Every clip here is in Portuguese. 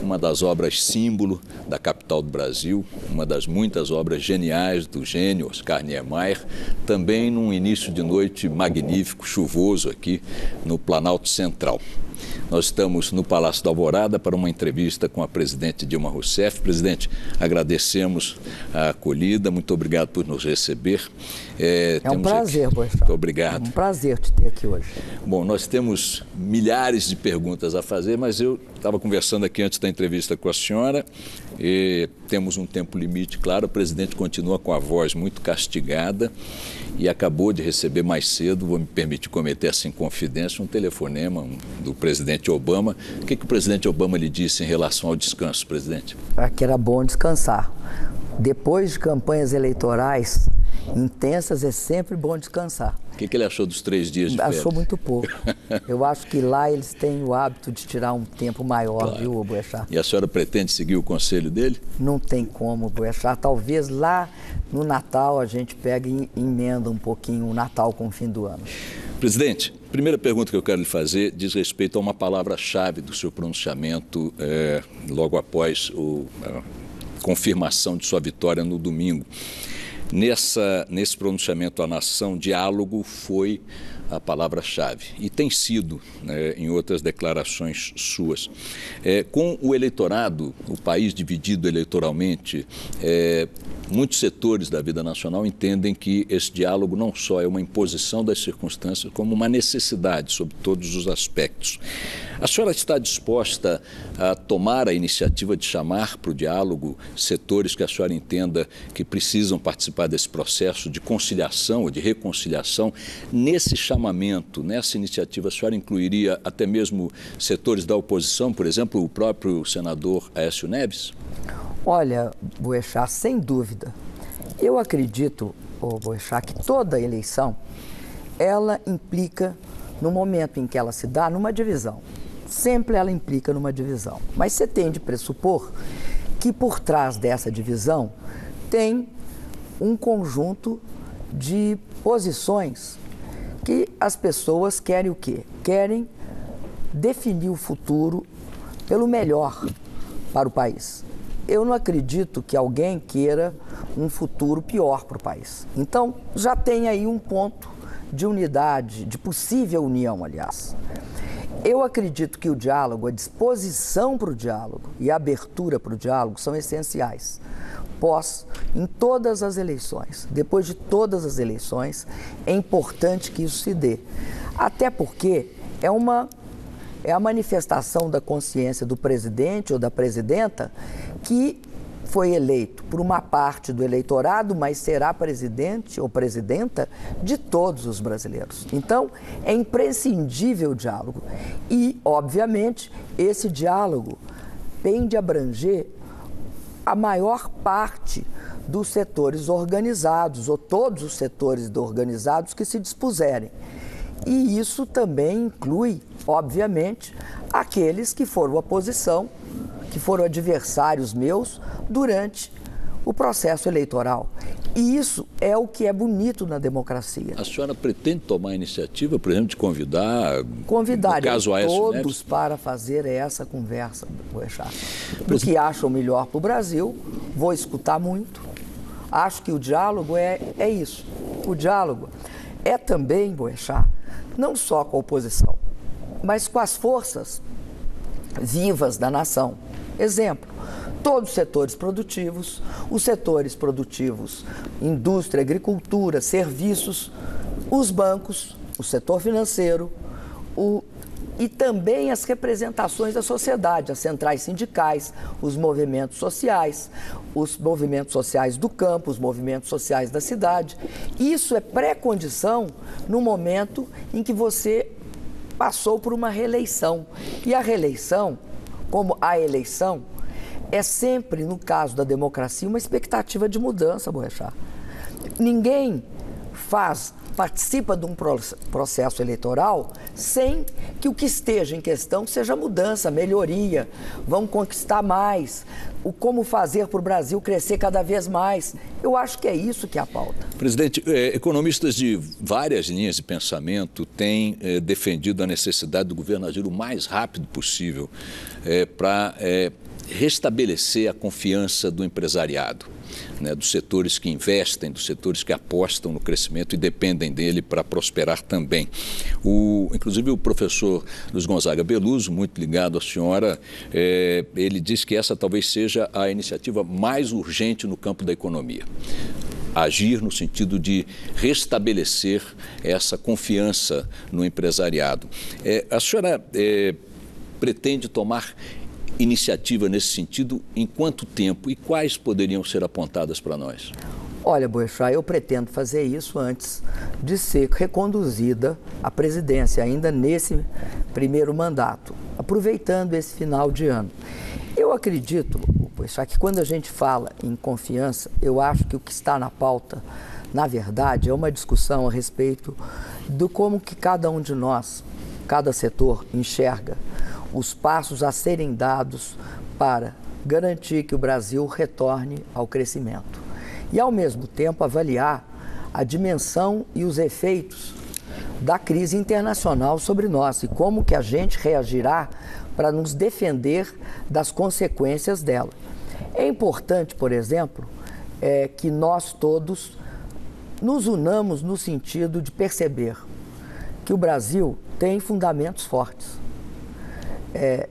uma das obras símbolo da capital do Brasil, uma das muitas obras geniais do gênio Oscar Niemeyer, também num início de noite magnífico, chuvoso aqui no Planalto Central. Nós estamos no Palácio da Alvorada para uma entrevista com a presidente Dilma Rousseff. Presidente, agradecemos a acolhida, muito obrigado por nos receber. É um prazer, Boechat. Muito obrigado. É um prazer te ter aqui hoje. Bom, nós temos milhares de perguntas a fazer, mas eu estava conversando aqui antes da entrevista com a senhora e temos um tempo limite, claro. O presidente continua com a voz muito castigada e acabou de receber mais cedo, vou me permitir cometer essa inconfidência, um telefonema do presidente Obama. O que o presidente Obama lhe disse em relação ao descanso, presidente? Que era bom descansar. Depois de campanhas eleitorais intensas, é sempre bom descansar. O que ele achou dos 3 dias de férias? Achou muito pouco. Eu acho que lá eles têm o hábito de tirar um tempo maior, claro. Viu, Boechat? E a senhora pretende seguir o conselho dele? Não tem como, Boechat. Talvez lá no Natal a gente pegue e emenda um pouquinho o Natal com o fim do ano. Presidente, a primeira pergunta que eu quero lhe fazer diz respeito a uma palavra-chave do seu pronunciamento logo após a confirmação de sua vitória no domingo. Nesse pronunciamento à nação, diálogo foi a palavra-chave e tem sido, em outras declarações suas. Com o eleitorado, o país dividido eleitoralmente, muitos setores da vida nacional entendem que esse diálogo não só é uma imposição das circunstâncias, como uma necessidade sobre todos os aspectos. A senhora está disposta a tomar a iniciativa de chamar para o diálogo setores que a senhora entenda que precisam participar desse processo de conciliação ou de reconciliação? Nesse chamamento, nessa iniciativa, a senhora incluiria até mesmo setores da oposição, por exemplo, o próprio senador Aécio Neves? Olha, Boechat, sem dúvida. Eu acredito, Boechat, que toda eleição, ela implica, no momento em que ela se dá, numa divisão. Sempre ela implica numa divisão. Mas você tem de pressupor que por trás dessa divisão tem um conjunto de posições que as pessoas querem o quê? Querem definir o futuro pelo melhor para o país. Eu não acredito que alguém queira um futuro pior para o país. Então, já tem aí um ponto de unidade, de possível união, aliás. Eu acredito que o diálogo, a disposição para o diálogo e a abertura para o diálogo são essenciais. Em todas as eleições, depois de todas as eleições, é importante que isso se dê. Até porque é a manifestação da consciência do presidente ou da presidenta que foi eleito por uma parte do eleitorado, mas será presidente ou presidenta de todos os brasileiros. Então, é imprescindível o diálogo. E, obviamente, esse diálogo tem de abranger a maior parte dos setores organizados, ou todos os setores organizados que se dispuserem. E isso também inclui, obviamente, aqueles que foram oposição, que foram adversários meus durante o processo eleitoral. E isso é o que é bonito na democracia. A senhora pretende tomar a iniciativa, por exemplo, de convidar todos Neves para fazer essa conversa, Boechat. Do que acham melhor para o Brasil, vou escutar muito. Acho que o diálogo é isso. O diálogo é também, Boechat, não só com a oposição, mas com as forças vivas da nação. Exemplo, todos os setores produtivos, indústria, agricultura, serviços, os bancos, o setor financeiro, e também as representações da sociedade, as centrais sindicais, os movimentos sociais do campo, os movimentos sociais da cidade. Isso é pré-condição no momento em que você passou por uma reeleição. E a reeleição, como a eleição, é sempre, no caso da democracia, uma expectativa de mudança, Boechat. Ninguém participa de um processo eleitoral sem que o que esteja em questão seja mudança, melhoria, vamos conquistar mais, como fazer para o Brasil crescer cada vez mais. Eu acho que é isso que é a pauta. Presidente, economistas de várias linhas de pensamento têm defendido a necessidade do governo agir o mais rápido possível para restabelecer a confiança do empresariado, né, dos setores que investem, dos setores que apostam no crescimento e dependem dele para prosperar também. Inclusive o professor Luiz Gonzaga Beluso, muito ligado à senhora, ele diz que essa talvez seja a iniciativa mais urgente no campo da economia. Agir no sentido de restabelecer essa confiança no empresariado. A senhora pretende tomar iniciativa nesse sentido em quanto tempo e quais poderiam ser apontadas para nós? Olha, Boechat, eu pretendo fazer isso antes de ser reconduzida à presidência, ainda nesse primeiro mandato, aproveitando esse final de ano. Eu acredito, Boechat, que quando a gente fala em confiança, eu acho que o que está na pauta, na verdade, é uma discussão a respeito do como que cada um de nós, cada setor, enxerga os passos a serem dados para garantir que o Brasil retorne ao crescimento. E, ao mesmo tempo, avaliar a dimensão e os efeitos da crise internacional sobre nós e como que a gente reagirá para nos defender das consequências dela. É importante, por exemplo, que nós todos nos unamos no sentido de perceber que o Brasil tem fundamentos fortes.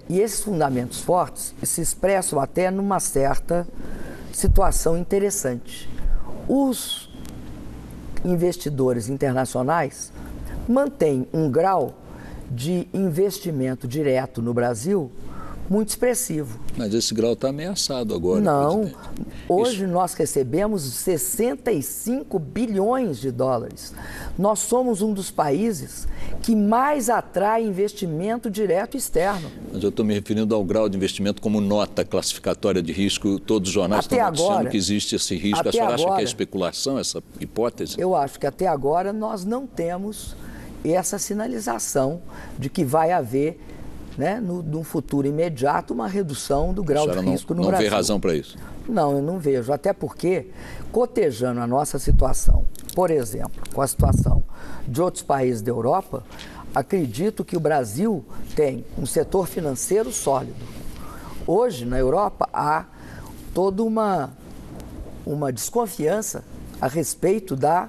E esses fundamentos fortes se expressam até numa certa situação interessante. Os investidores internacionais mantêm um grau de investimento direto no Brasil muito expressivo. Mas esse grau está ameaçado agora, não, presidente. Hoje nós recebemos 65 bilhões de dólares. Nós somos um dos países que mais atrai investimento direto externo. Mas eu estou me referindo ao grau de investimento como nota classificatória de risco. Todos os jornais estão noticiando que existe esse risco. A senhora acha que é especulação, essa hipótese? Eu acho que até agora nós não temos essa sinalização de que vai haver, né, num futuro imediato, uma redução do grau de risco no Brasil. Não vê razão para isso? Não, eu não vejo. Até porque, cotejando a nossa situação, por exemplo, com a situação de outros países da Europa, acredito que o Brasil tem um setor financeiro sólido. Hoje, na Europa, há toda uma desconfiança a respeito da